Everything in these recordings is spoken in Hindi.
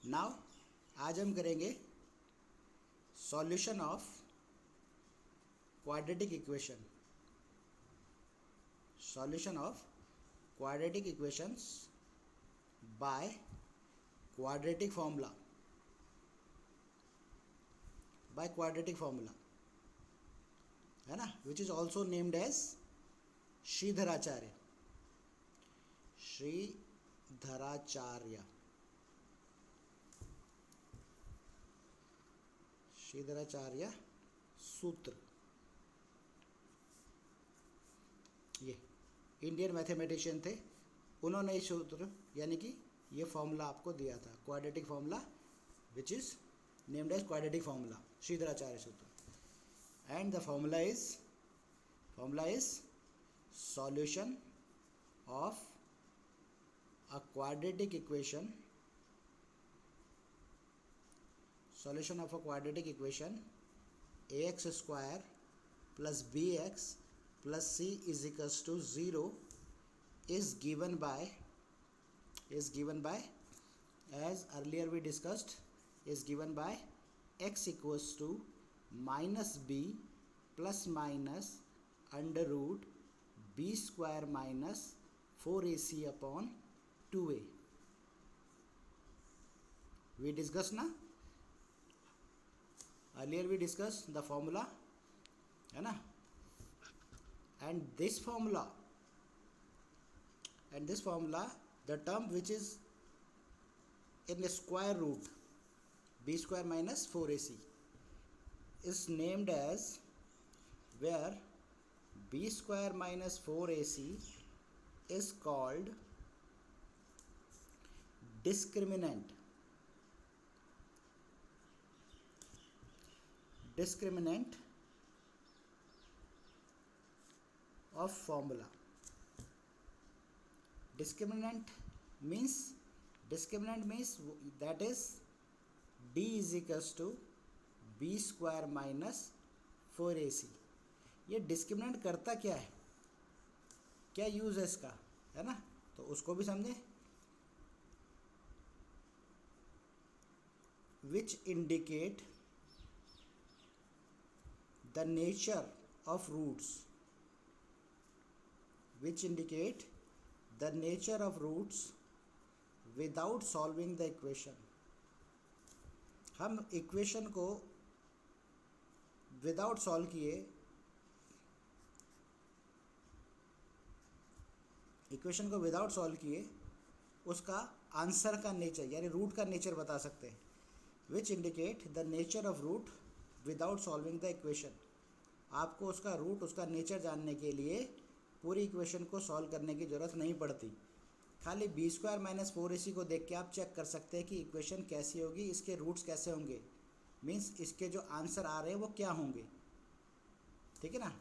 नाउ आज हम करेंगे solution of quadratic equation. Solution of quadratic equations by quadratic formula. By quadratic formula है ना, which is also named as Shridharacharya. Shridharacharya Shridharacharya सूत्र। ये इंडियन मैथमेटिशियन थे, उन्होंने ये सूत्र यानी कि ये फॉर्मूला आपको दिया था, quadratic formula which is named as quadratic formula, Shridharacharya सूत्र। And the formula is solution of a quadratic equation. Solution of a quadratic equation ax square plus bx plus c is equals to 0 is given by as earlier we discussed is given by x equals to minus b plus minus under root b square minus 4ac upon 2a. We discussed ना, earlier we discussed the formula है ना, and this formula the term which is in the square root b square minus 4ac is named as, where b square minus 4ac is called discriminant of formula. Discriminant means that is d is equals to b square minus 4ac. ये डिस्क्रिमिनेंट करता क्या है, क्या यूज है इसका, है ना, तो उसको भी समझे। Which indicate the nature of roots, without solving the equation. हम इक्वेशन को विदाउट सॉल्व किए उसका आंसर का नेचर यानी रूट का नेचर बता सकते हैं। Which indicate the nature of root without solving the equation. आपको उसका रूट, उसका नेचर जानने के लिए पूरी इक्वेशन को सॉल्व करने की ज़रूरत नहीं पड़ती, खाली बी स्क्वायर माइनस 4ac को देख के आप चेक कर सकते हैं कि इक्वेशन कैसी होगी, इसके रूट्स कैसे होंगे, मीन्स इसके जो आंसर आ रहे हैं वो क्या होंगे। ठीक है ना,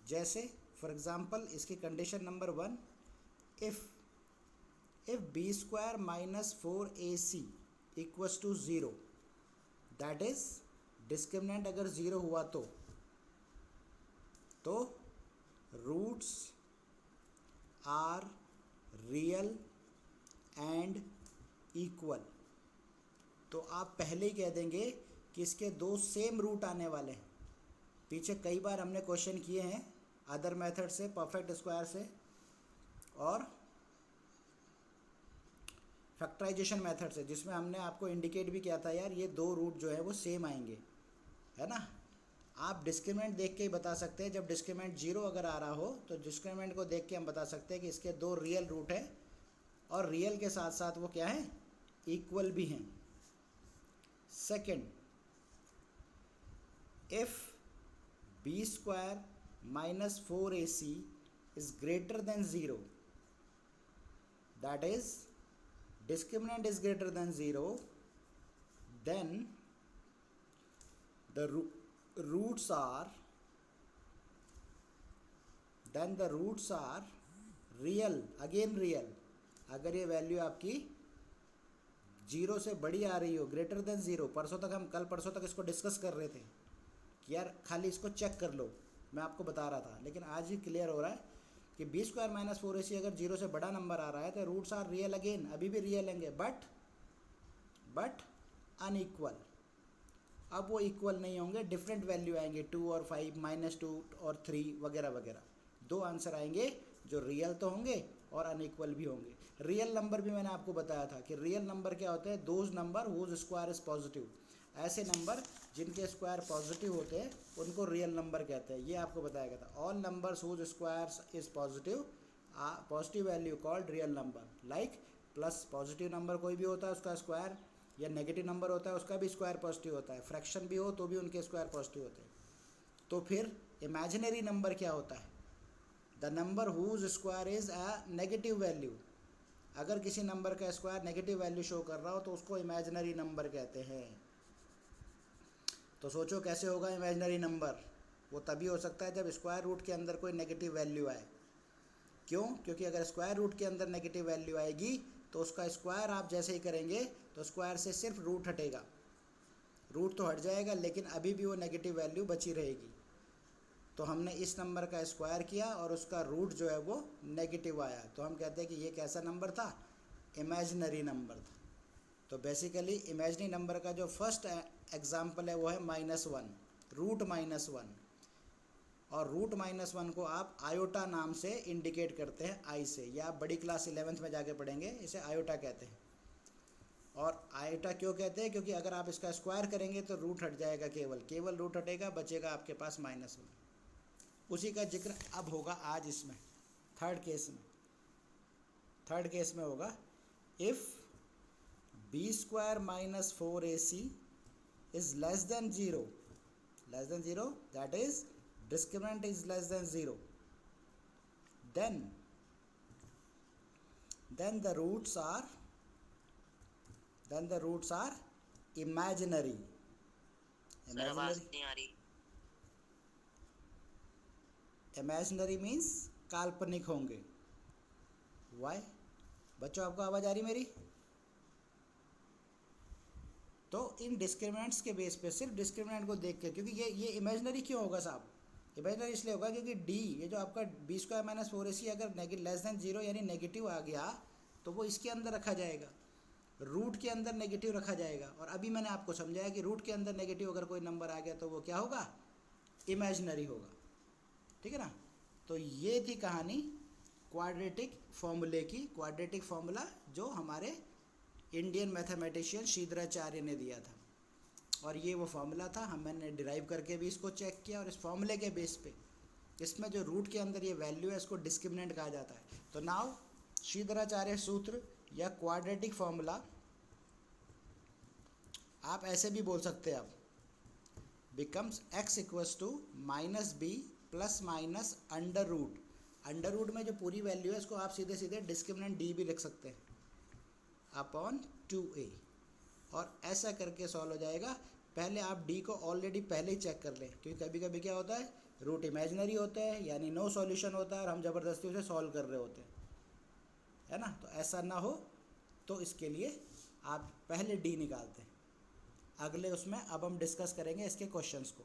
जैसे फॉर एग्जांपल इसकी condition number 1, if b square minus 4ac equals to 0, that is discriminant अगर 0 हुआ तो roots are real and equal. तो आप पहले ही कह देंगे कि इसके दो सेम रूट आने वाले हैं। पीछे कई बार हमने क्वेश्चन किए हैं अदर मेथड से, परफेक्ट स्क्वायर से और फैक्टराइजेशन मेथड से, जिसमें हमने आपको इंडिकेट भी किया था यार ये दो रूट जो है वो सेम आएंगे, है ना। आप डिस्क्रिमिनेंट देख के ही बता सकते हैं, जब डिस्क्रिमिनेंट 0 अगर आ रहा हो तो डिस्क्रिमिनेंट को देख के हम बता सकते हैं कि इसके दो रियल रूट है और रियल के साथ साथ वो क्या है, इक्वल भी हैं। Second, if b square minus 4ac is greater than 0, that is discriminant is greater than 0, then the roots are real, again real। अगर ये वैल्यू आपकी 0 से बड़ी आ रही हो, ग्रेटर देन 0, कल परसों तक इसको डिस्कस कर रहे थे कि यार खाली इसको चेक कर लो, मैं आपको बता रहा था, लेकिन आज ही क्लियर हो रहा है कि बी स्क्वायर माइनस 4ac अगर 0 से बड़ा नंबर आ रहा है तो रूट्स आर रियल, अगेन अभी भी रियल होंगे, बट अनइक्वल। अब वो इक्वल नहीं होंगे, डिफरेंट वैल्यू आएंगे, 2 और 5, -2 और 3 वगैरह वगैरह। दो आंसर आएंगे जो रियल तो होंगे और अनइक्वल भी होंगे। रियल नंबर भी मैंने आपको बताया था कि रियल नंबर क्या होता है, those number whose square is positive. ऐसे नंबर जिनके स्क्वायर पॉजिटिव होते हैं उनको रियल नंबर कहते हैं, ये आपको बताया गया था। All numbers whose square is positive, positive value called real number. Like plus positive number कोई भी होता है उसका स्क्वायर, या नेगेटिव नंबर होता है उसका भी स्क्वायर पॉजिटिव होता है, फ्रैक्शन भी हो तो भी उनके स्क्वायर पॉजिटिव होते हैं। तो फिर इमेजिनरी नंबर क्या होता है, the number whose square is a negative value. अगर किसी नंबर का स्क्वायर नेगेटिव वैल्यू शो कर रहा हो तो उसको इमेजिनरी नंबर कहते हैं। तो सोचो कैसे होगा इमेजिनरी नंबर, वो तभी हो सकता है जब स्क्वायर रूट के अंदर कोई नेगेटिव वैल्यू आए। क्यों? क्योंकि अगर स्क्वायर रूट के अंदर नेगेटिव वैल्यू आएगी तो उसका स्क्वायर आप जैसे ही करेंगे तो स्क्वायर से सिर्फ रूट हटेगा, रूट तो हट जाएगा लेकिन अभी भी वो नेगेटिव वैल्यू बची रहेगी। तो हमने इस नंबर का स्क्वायर किया और उसका रूट जो है वो नेगेटिव आया, तो हम कहते हैं कि ये कैसा नंबर था, इमेजिनरी नंबर था। तो बेसिकली इमेजिनरी नंबर का जो फर्स्ट एग्जाम्पल है वो है -1, रूट -1। और रूट -1 को आप आयोटा नाम से इंडिकेट करते हैं, आई से। या आप बड़ी क्लास 11th में जाके पढ़ेंगे, इसे आयोटा कहते हैं। और आयोटा क्यों कहते हैं, क्योंकि अगर आप इसका स्क्वायर करेंगे तो रूट हट जाएगा, केवल रूट हटेगा, बचेगा आपके पास -1। उसी का जिक्र अब होगा आज इसमें, थर्ड केस में होगा। If b square -4ac is less than zero, that is discriminant is less than 0, then the roots are imaginary। Sir आवाज नहीं आ रही। imaginary means काल्पनिक होंगे। why? बच्चों आपको आवाज़ आ रही मेरी? तो इन डिस्क्रिमिनेंट्स के बेस पे, सिर्फ डिस्क्रिमिनेंट को देख के, क्योंकि ये इमेजिनरी क्यों होगा साहब, इमेजिनरी इसलिए होगा क्योंकि डी, ये जो आपका बी स्क्वायर -4ac अगर लेस देन 0 यानी नेगेटिव आ गया तो वो इसके अंदर रखा जाएगा, रूट के अंदर नेगेटिव रखा जाएगा। और अभी मैंने आपको समझाया कि रूट के अंदर नेगेटिव अगर कोई नंबर आ गया तो वो क्या होगा, इमेजिनरी होगा। ठीक है ना। तो ये थी कहानी क्वाड्रेटिक फॉर्मूले की, क्वाड्रेटिक फॉर्मूला जो हमारे इंडियन मैथमेटिशियन श्रीधराचार्य ने दिया था। और ये वो फार्मूला था, मैंने डिराइव करके भी इसको चेक किया, और इस फार्मूले के बेस पे इसमें जो रूट के अंदर ये वैल्यू है इसको डिस्क्रिमिनेंट कहा जाता है। तो नाउ श्रीधराचार्य सूत्र या क्वाड्रेटिक फॉर्मूला आप ऐसे भी बोल सकते हैं, आप becomes x equals to -b ± under root. Under root में जो पूरी वैल्यू है इसको आप सीधे सीधे डिस्क्रिमिनेंट d भी लिख सकते हैं अपॉन 2a, और ऐसा करके सॉल्व हो जाएगा। पहले आप d को ऑलरेडी पहले ही चेक कर लें, क्योंकि कभी कभी क्या होता है, रूट इमेजिनरी होता है यानी नो सॉल्यूशन होता है और हम ज़बरदस्ती उसे सॉल्व कर रहे होते हैं, है ना। तो ऐसा ना हो तो इसके लिए आप पहले d निकालते हैं। अगले उसमें अब हम डिस्कस करेंगे इसके क्वेश्चंस को।